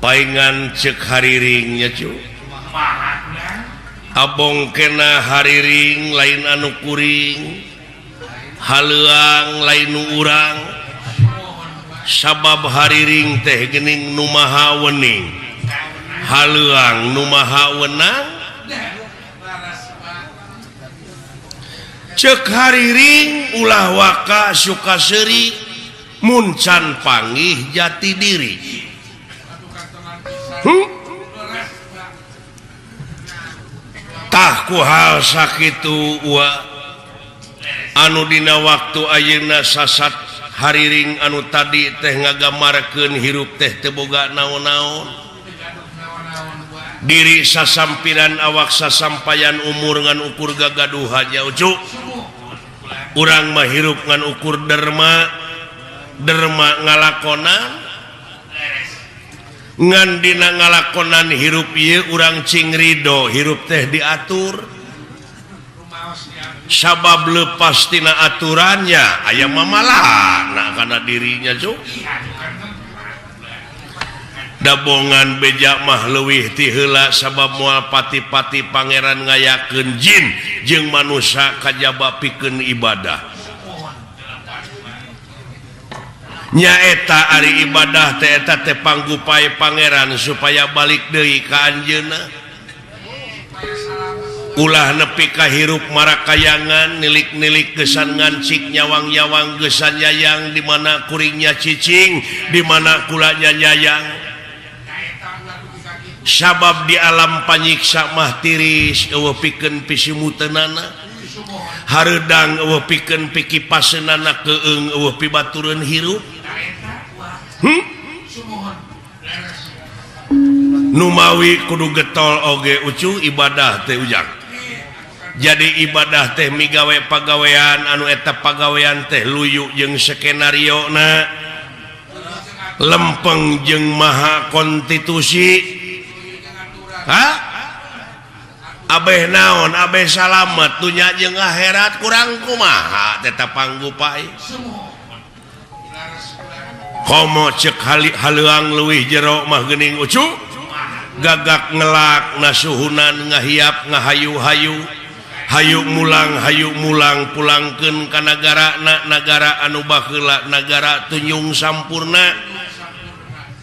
paingan cek hariringnya cu abong kena hariring lain anu kuring haluang lain urang sabab hariring teh gening nu maha wening haluang nu maha wenang cek hariring ulah waka Sukaseri muncan panggih jati diri tah ku hal sakitu anu dina waktu ayeuna sasat hariring anu tadi teh ngagamarkeun hirup teh teu boga naon-naon diri sasampiran awak sasampayan umur ngan ukur gagaduh aja ucuk urang mah hirup ngan ukur derma ngalakonan ngan dina ngalakonan hirup ieu urang cing ridho hirup teh diatur sabab lepas tina aturannya aya mamalahna kana dirinya cuk dabongan beja mah leuwih ti heula sabab moal pati-pati pangeran ngayakeun jin jeung manusia kajaba pikeun ibadah nyaeta ari ibadah teh eta teh panggupae pangeran supaya balik deui ka anjeunna ulah nepi ka hirup marakayangan nilik-nilik gesan ngancik nyawang-nyawang gesan yayang di mana kuringnya cicing di mana kulanya nyayang sabab di alam panyiksa mah tiris eueuh pikeun pisimuteunana hareudang eueuh pikeun pikipaseunana keung eueuh pibatureun hirup numawi kudu getol oge ucu ibadah teh ujang jadi ibadah teh migawe pagawean anu eta pagawean teh luyu jeung skenario na lempeng jeung maha konstitusi abeh naon abeh salamet dunya jeung akhirat kurang kumaha teh panggupai komo cek haluang leuwih jero mah geuning ucu gagak ngelak nasuhunan ngahiap ngahayu-hayu hayu mulang pulangkeun ka nagara anu baheula nagara tunyung sampurna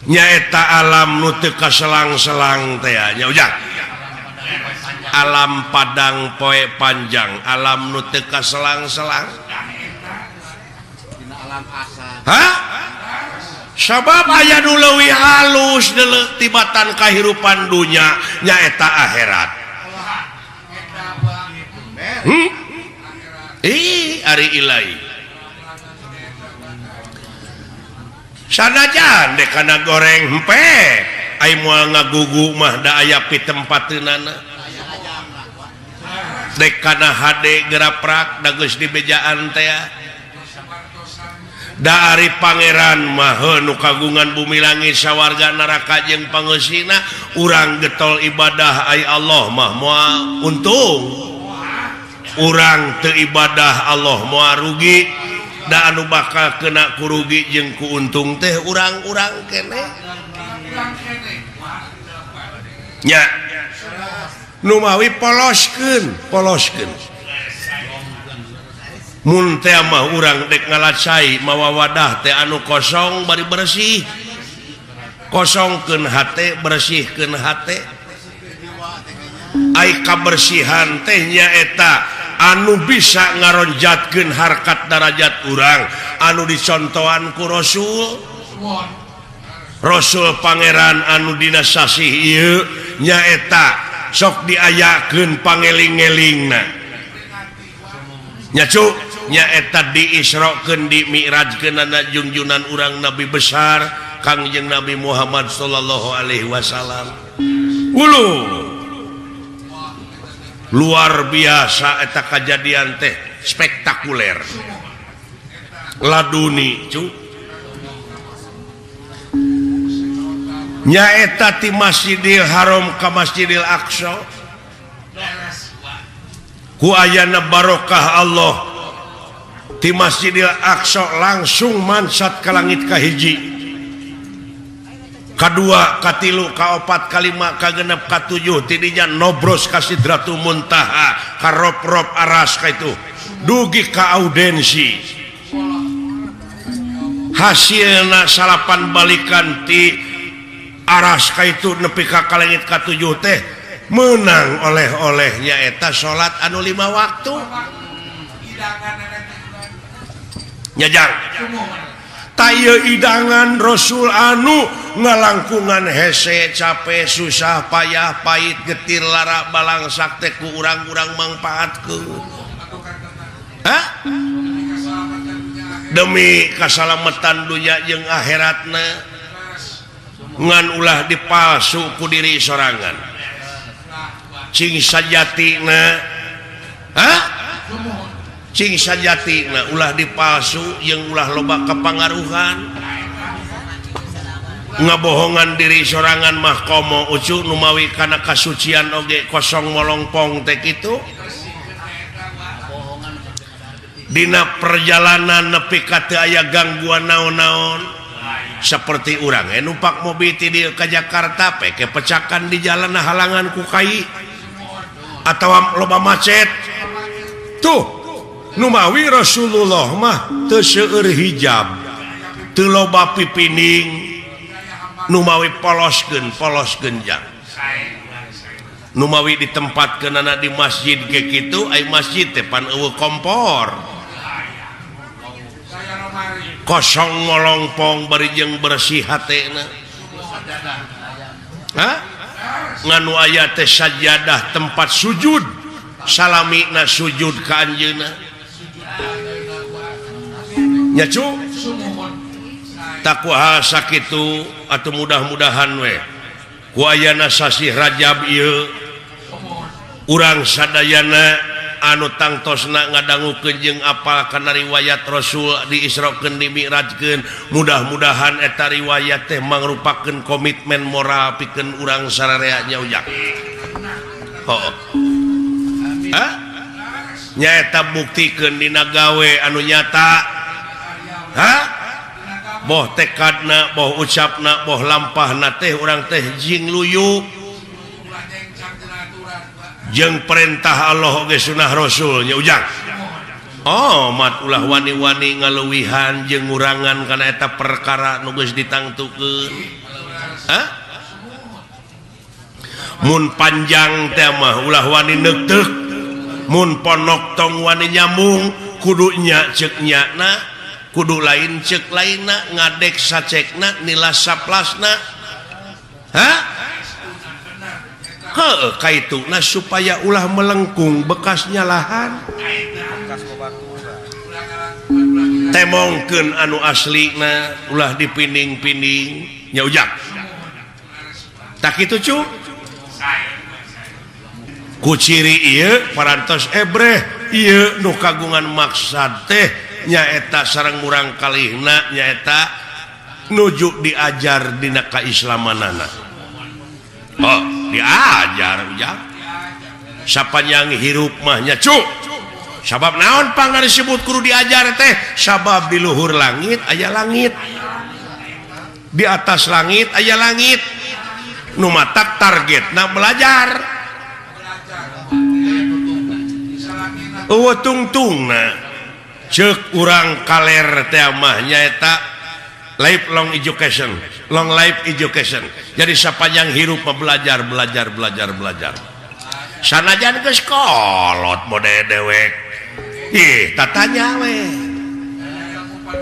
nyaeta alam nu teu kaselang-selang teh nya ujang alam padang poe panjang alam nu teu kaselang-selang sabab aya nu leuwih halus deuleu tibatan kahirupan dunya nyaeta akhirat ari ilahi sanajan dek kana goreng hempe ai moal ngagugu mah da aya pi tempateunana dek kana hade geraprak da geus dibejaan teh da ari pangeran mah nu kagungan bumi langit sawarga neraka jeung pangeusina urang getol ibadah ai Allah mah moal untung urang teu ibadah Allah moal rugi da anu bakal kena kurugi jeung ku untung teh urang-urang keneh nya nu mawi poloskeun mun teh mah urang dek ngalacai mawa wadah teh anu kosong bari bersih kosongkeun hate bersihkeun hate ai kabersihan teh nyaeta anu bisa ngaronjatkeun harkat darajat urang anu dicontohan ku Rasul pangeran anu dina sasih ieu nyaeta sok diayakeun pangeling-elingna nya cuk nyaeta diisrokeun di mi'rajkeunana junjunan urang nabi besar Kangjeng Nabi Muhammad sallallahu alaihi wasallam luar biasa eta kejadian teh spektakuler laduni cuk nyaeta ti Masjidil Haram ka Masjidil Aqsa ku ayana barokah Allah di Masjidil Aqsa langsung mansat ke langit kahiji kedua katilu kaopat kalima kagenep katujuh tidinya nobros ka Sidratul Muntaha ka rob-rob aras ka itu dugi ka audensi hasilna salapan balikan ti aras ka itu nepi ka kalengit katujuh teh menang oleh-olehnya eta salat anu 5 waktu nyajang taya idangan Rasul anu ngalangkungan hese capek susah payah pahit getir lara balangsak teh ku urang-urang mangpaatkeun demi kasalamatan dunya jeung akhiratna ngan ulah dipalsu ku diri sorangan cing sajatina cing sajatina ulah dipalsu yang ulah loba kepangaruhan ngabohongan diri sorangan mah komo ucu numawi kana kasucian oge kosong molongpong teh kitu dina perjalanan nepi ka teu aya gangguan naon-naon seperti urang numpak mobil ti dieu ka Jakarta pe kepecakan di jalan halangan ku kai atawa loba macet tuh numawi Rasulullah mah teu seueur hijab teu loba pipining numawi poloskeun jang numawi ditempatkeunana di masjid ge kitu ai masjid teh pan eueuh kompor kosong molongpong bari jeung bersih hatena nganu aya teh sajadah tempat sujud salamina sujud ka anjeunna nyacu tak kuaha sakitu atuh mudah-mudahan we ku ayana sasih Rajab ieu urang sadayana anu tangtosna ngadangukeun jeung apal kana riwayat Rasul diisrokeun dimi'rajkeun mudah-mudahan eta riwayat teh mangrupakeun komitmen moral pikeun urang sararea nya ujang nyaeta buktikeun dina gawe anu nyata boh tekadna boh ucapna boh lampahna teh urang teh jing luyu jeung perintah Allah oge sunah Rasul nya ujang mat ulah wani-wani ngaleuwihan jeung ngurangan kana eta perkara nu geus ditangtukeun mun panjang teh mah ulah wani neukteuk mun ponok tong wani nyambung kudu nya ceuk nyana kudu lain ceuk lainna ngadek sacekna nilas saplasna kaituna supaya ulah melengkung bekasnya lahan temongkeun anu aslina ulah dipinding-pinding nya ujang tak kitu cu ku ciri ieu parantos ebreh ieu nu kagungan maksad teh nyaeta sareng urang kalihna nyaeta nuju diajar dina kaislamanana diajar ujang sapanjang hirup mah nya cu sabab naon pangna disebut kudu diajar teh sabab di luhur langit aya langit di atas langit aya langit nu matak targetna belajar eueuh tungtungna ceuk urang kaler teh mah nyaeta lifelong education long life education jadi sapanjang hirup belajar sanajan geus kolot mode dewek tatanya we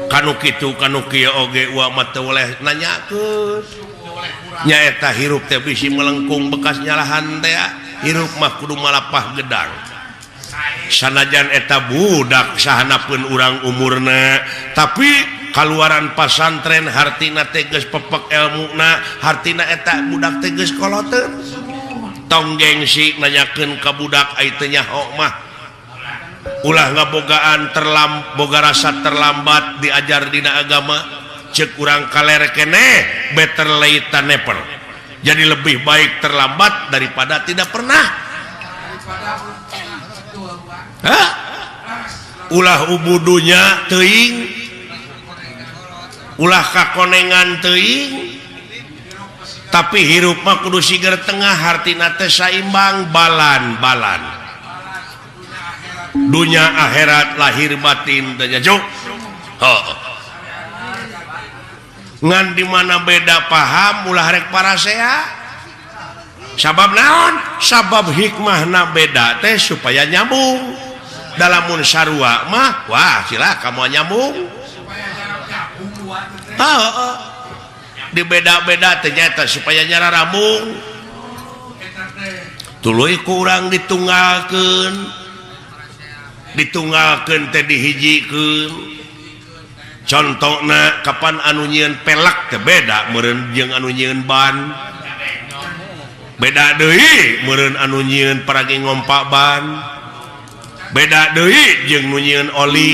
kanu kitu kanu kieu oge wa mah teu oleh nanyakeun nyaeta hirup teh bisi melengkung bekas nyalahan teh hirup mah kudu malapah gedang sanajan eta budak sahanapeun urang umurna tapi kaluaran pasantren hartina teges pepek ilmuna hartina eta budak teges koloteun tong gengsi nanyakeun ka budak ai teu nyaho mah ulah ngabogaan boga rasa terlambat diajar dina agama ceuk urang kaler keneh better late than never jadi lebih baik terlambat daripada tidak pernah ulah ubudunya teuing ulah kakonengan teuing tapi hirup mah kudu siger tengah hartina teh saimbang balan dunya akhirat lahir batin teh juk ngan di mana beda paham ulah rek parasea sabab naon sabab hikmahna beda teh supaya nyambung dalamun sarua mah wah silakan mau nyambung di beda-beda ternyata supaya nyara rambung tuluy kurang ditunggalkeun teh dihijikeun contohna kapan anu nyieun pelak teh beda meureun jeung anu nyieun ban beda deui meureun anu nyieun paragi ngompak ban beda deui jeung nu nyieun oli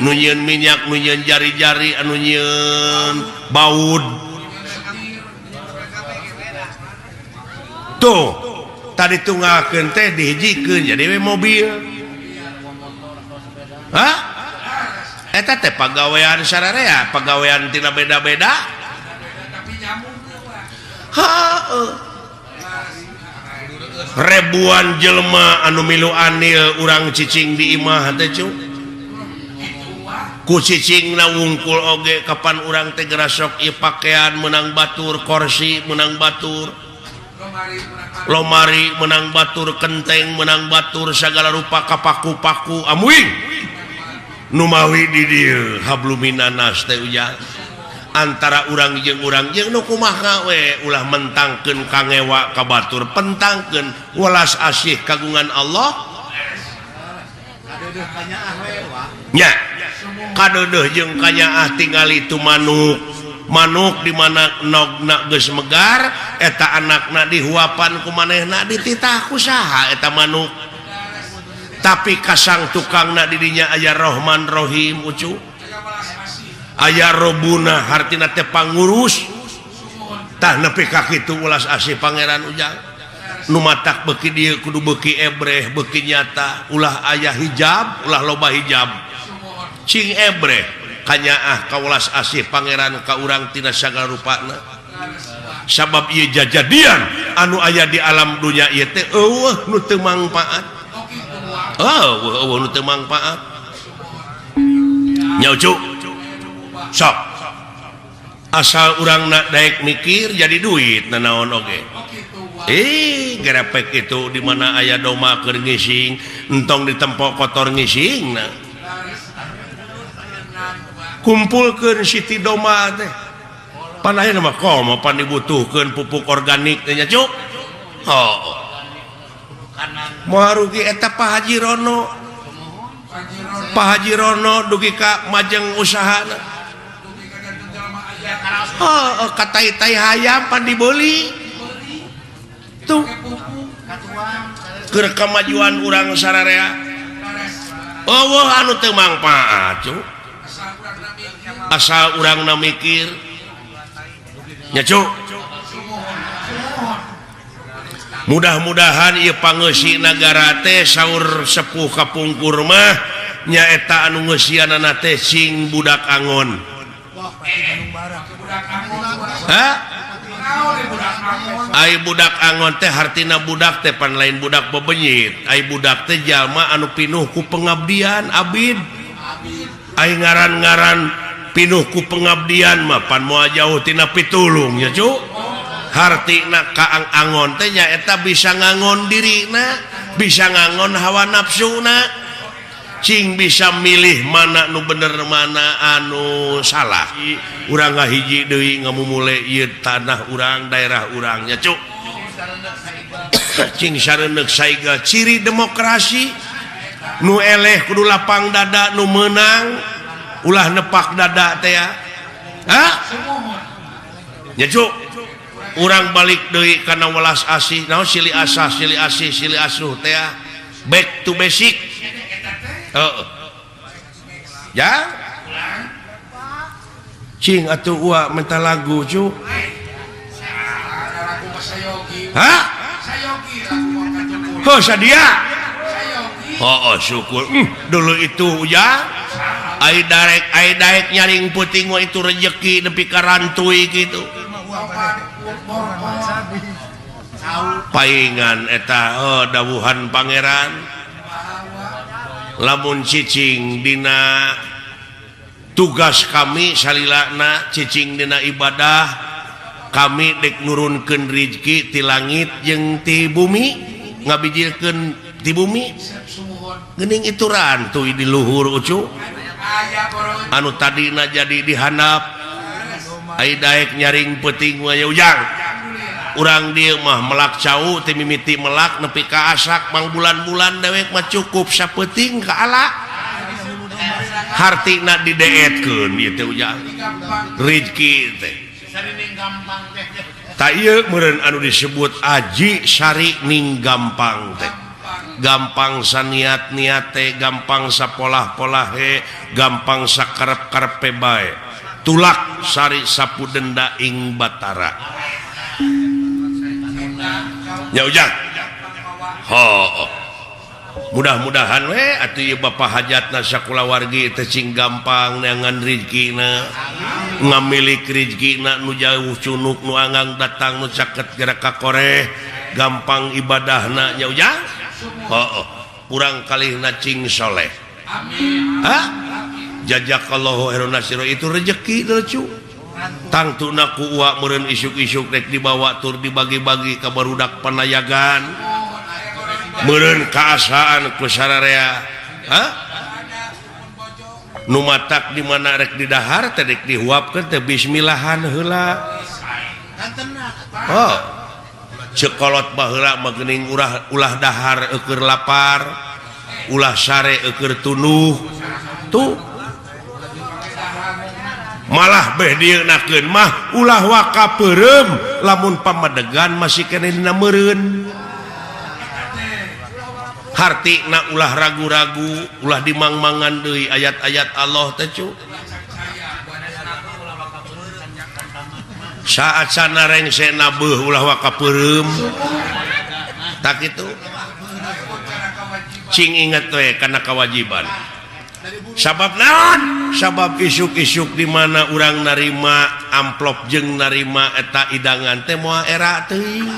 nu nyieun minyak nu nyieun jari-jari anu nyieun baud tuh tadi tunggalkeun teh dihijikeun jadi we mobil eta teh pagawean sararea pagawean tina beda-beda ribuan jelema anu milu anil urang cicing di imah teh cu ku cicingna wungkul oge kapan urang teh gerasok ieu pakaian menang batur kursi menang batur lomari menang batur kenteng menang batur sagala rupa kapaku-paku amuing nu mawi di dieu hablum minanas teh ujang antara urang jeung nu kumaha we ulah mentangkeun kangewa ka batur pentangkeun welas asih kagungan Allah nya kadeudeuh jeung kanyaah tingali itu manuk di mana nogna geus megar eta anakna dihuapan ku manehna dititah ku saha eta manuk tapi kasang tukangna di dinya aya Rahman Rahim ucu aya robuna hartina teh pangurus tah nepi ka kitu ulas asih pangeran ujang nu matak beuki dieu kudu beuki ebreh beuki nyata ulah aya hijab ulah loba hijab cing ebreh kanyaah ka ulas asih pangeran ka urang tina sagala rupana sabab ieu jajadian anu aya di alam dunya ieu teh eueuh nu teu mangpaat nu teu mangpaat nya ucu sok asal urang nak daek mikir jadi duit nanaon oge gerepek itu di mana aya doma keur ngising entong ditempo kotor ngising kumpulkeun siti doma teh pan aya mah komo pan dibutuhkeun pupuk organik teh nya cuk moal rugi eta Pak Haji Rono dugi ka majeng usahana katai-tai hayam pan dibeli tuh keur kemajuan urang sararea anu teu mangpaat cu asal urangna mikir nya cu mudah-mudahan ieu pangeusi nagara teh saur sepuh kapungkur mah nyaeta anu ngeusianana teh sing budak angon ai budak angon teh hartina budak teh pan lain budak bebenyit ai budak teh jalma anu pinuh ku pengabdian abid ai ngaran-ngaran pinuh ku pengabdian mah pan moal jauh tina pitulung nya cu hartina kaang angon teh nyaeta bisa ngangon dirina bisa ngangon hawa nafsuna cing bisa milih mana nu bener mana anu salah urang ngahiji deui ngamumule ieu tanah urang daerah urang nya cuk cing sareuneuh saiga ciri demokrasi nu eleh kudu lapang dada nu meunang ulah nepak dada teh ya nya cuk urang balik deui kana welas asih naon silih asah silih asih silih asuh teh ya back to basic ya cing atuh ua minta lagu cu sadia syukur dulu itu ya ai daek nyaring puting itu rezeki nepi ka rantui gitu paingan eta dawuhan pangeran lamun cicing dina tugas kami salilana cicing dina ibadah kami dek nurunkeun rezeki ti langit jeung ti bumi ngabijilkeun ti bumi geuning ituran tuh di luhur ucu anu tadina jadi dihandap ai daek nyaring peuting we ujang urang dieu mah melak cau teu mimiti melak nepi ka asak mang bulan-bulan dewek mah cukup sapeuting ka ala hartina dideetkeun ieu teh ujang rezeki teh ta ieu meureun anu disebut aji sari ning gampang teh gampang saniat-niat teh gampang sapolah-polah gampang sakarep-karepe bae tulak sari sapu denda ing batara ya ujang mudah-mudahan we atuh ieu bapa hajatna sakulawargi teh cing gampang neangan rezekina ngamilik rezekina nu jauh cunuk nu anggang datang nu caket gerak ka koreh gampang ibadahna nya ujang urang kalihna cing soleh amin jazakallahu khairan nasira itu rezeki lucu tangtuna ku uwa meureun isuk-isuk rek dibawa tur dibagi-bagi ka barudak panayagan meureun kaasaan ku sararea nu matak di mana rek di dahar teh rek dihuapkeun teh bismillahan heula cekolot baheula mah geuning ulah dahar eukeur lapar ulah sare eukeur tunuh tuh malah beh dieunakeun mah ulah waka peureum lamun pamadegan masih keneh dina meureun hartina ulah ragu-ragu ulah dimangmangan deui ayat-ayat Allah teh cu saat sana rengsena beuh ulah waka peureum tak kitu cing inget we kana kewajiban sabab naon sabab isuk-isuk di mana urang narima amplop jeung narima eta idangan teh moal era teuing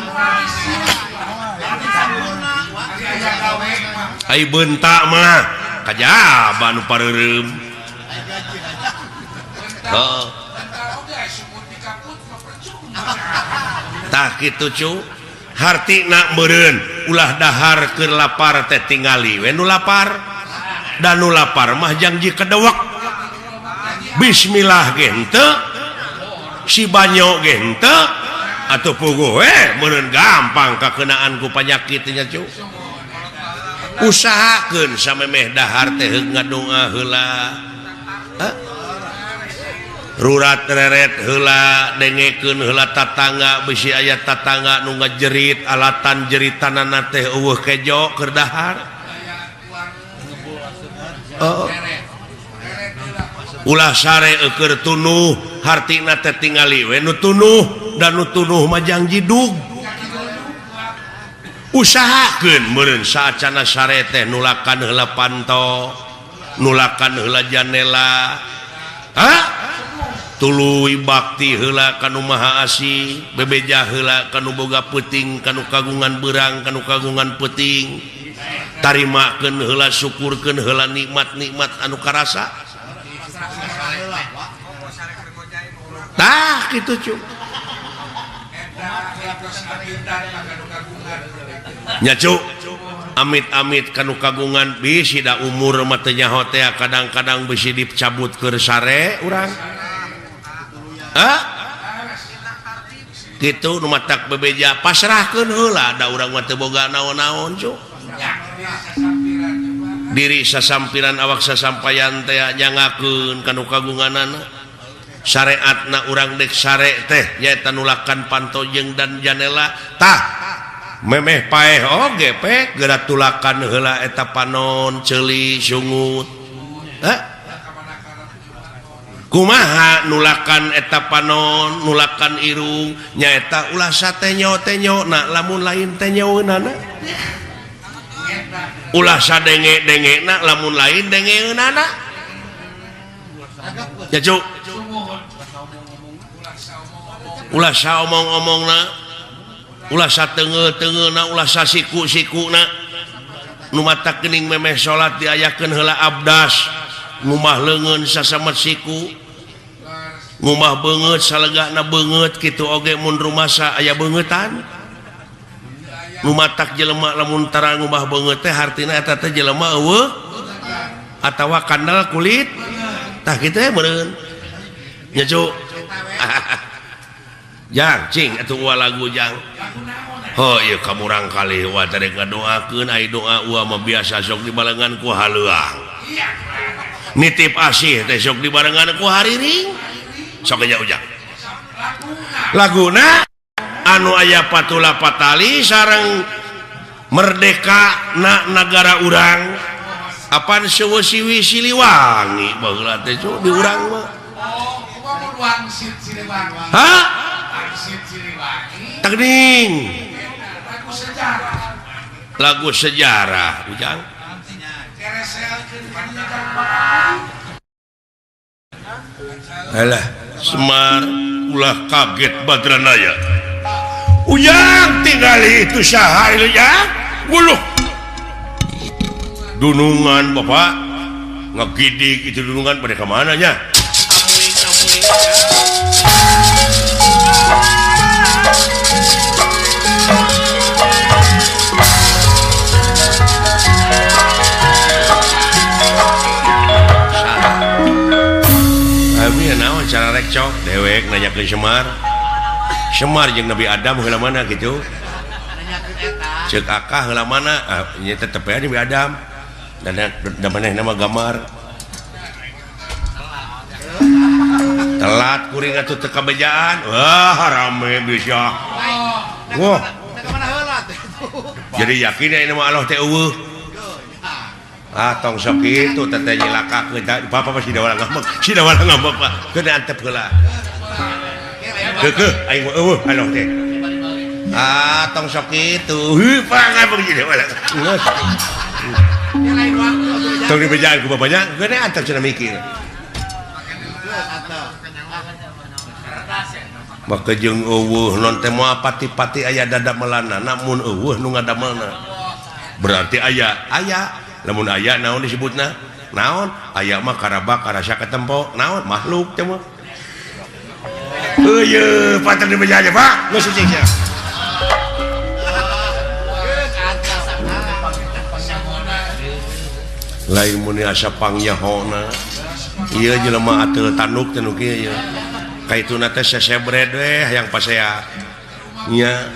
ai beunta mah kajaba nu pareureum tah kitu cu hartina meureun ulah dahar keur lapar teh tingali we nu lapar dan nu lapar mah janji kedewek bismillah ge henteu si banyo ge henteu atuh puguh we meureun gampang kakeunaan ku panyakit nya cu usahakeun samemeh dahar teh ngadonga heula rurat reret heula dengekeun heula tatangga bisi aya tatangga nu ngajerit alatan jeritanana teh eueuh kejo keur dahar ulah sare eukeur tunuh hartina teh tingali we nu tunuh dan nu tunuh mah janji dug usahakeun meureun saacana sare teh nulakan heula panto nulakan heula janela tuluy bakti heula kanu maha asih bebeja heula kanu boga peuting kanu kagungan beurang kanu kagungan peuting tarimakeun heula syukurkeun heula nikmat-nikmat anu karasa tah kitu cu nya cu amit-amit kanu kagungan bisi da umur mah teu nyaho teh kadang-kadang bisi dicabut keur sare urang gitu nu matak bebeja pasrahkeun heula da urang mah teu boga naon-naon cu diri sasampiran awak sasampayan teh nyangakeun kanu kagunganana syariatna urang dek sare teh nyaeta nulakan panto jeung dan janela tah memeh paeh oge pe geura tulakan heula eta panon ceuli sungut kumaha nulakan eta panon nulakan irung nyaeta ulah satenyo-tenyo na lamun lain tenyoeunana ulah sadenge-denge na lamun lain dengeunana ya cuk ulah omong-omongna ulah satengah-tengahna ulah sasiku-sikuna nu mata kening memeh salat diayakeun heula abdas ngumah leungeun sasamet siku ngumah beungeut salegana beungeut kitu oge mun rumasa aya beungetan nu matak jelema lamun tara ngumah beungeut teh hartina eta teh jelema eueuh atawa kandal kulit tah kitu meureun nya cu jang cing atuh ulah lagu jang oh iya kamurang kali wa tadi ngadoakeun ai doa ulah mah biasa sok dibarengan ku haleuang nitip asih teh sok dibarengan ku hariring sok aja ujang laguna anu aya patula patali sareng merdeka na negara urang apaan seueuh-siwi Siliwangi baheula teh cu di urang mah hah teuing lagu sejarah ujang alah Semar ulah kaget badranaya ujang tinggali itu saha ya guluh dunungan bapak ngagidik itu dunungan pada kemana nya cara rekcok dewek nanya ke Semar jeung Nabi Adam heula mana gitu ceuk akah heula mana nya tetep ya Nabi Adam dan maneh nama gambar telat kuring atuh teu kabejaan wah rame bisa wah jadi yakin ya ini mah Allah teh eueuh tong sok itu teteh nyilaka papa masih da walang ngambek Pak kena antep heula keukeuh aing mah eueuh aloh teh tong sok itu pangabeng jadi walang tong dibejaan ku bapanya kena antep cenah mikir maka jeung eueuh non teh moal pati-pati aya dada melana namun eueuh nu ngadamelna berarti aya lamun aya naon disebutna naon aya mah karaba karasa ketempo naon makhluk teh mah heuyeul paten dibejaan Pak geus suci sia lain mun asa pangyahona ieu jelema ateul tanduk teh nu kieu kaituna teh sesebred we hayang pasea nya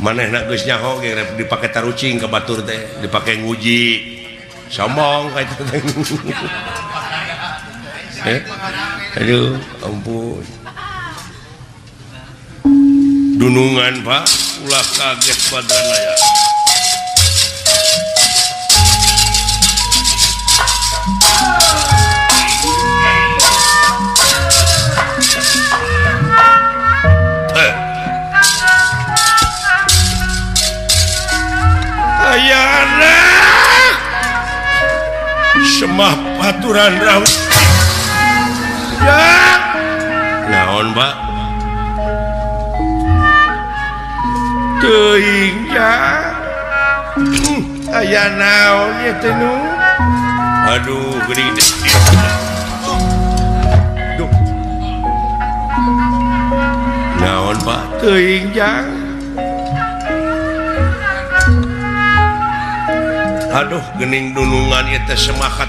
manehna geus nyaho ge dipake tarucing ka batur teh dipake nguji sombong ka itu teh aduh ampun dunungan Pak ulah kaget badanna ya ayana semah paturan raut ya naon Pak teuing ya aya naon ya teh nu aduh geuning duh naon Pak teuing ya aduh gening dunungan ieu teh semakat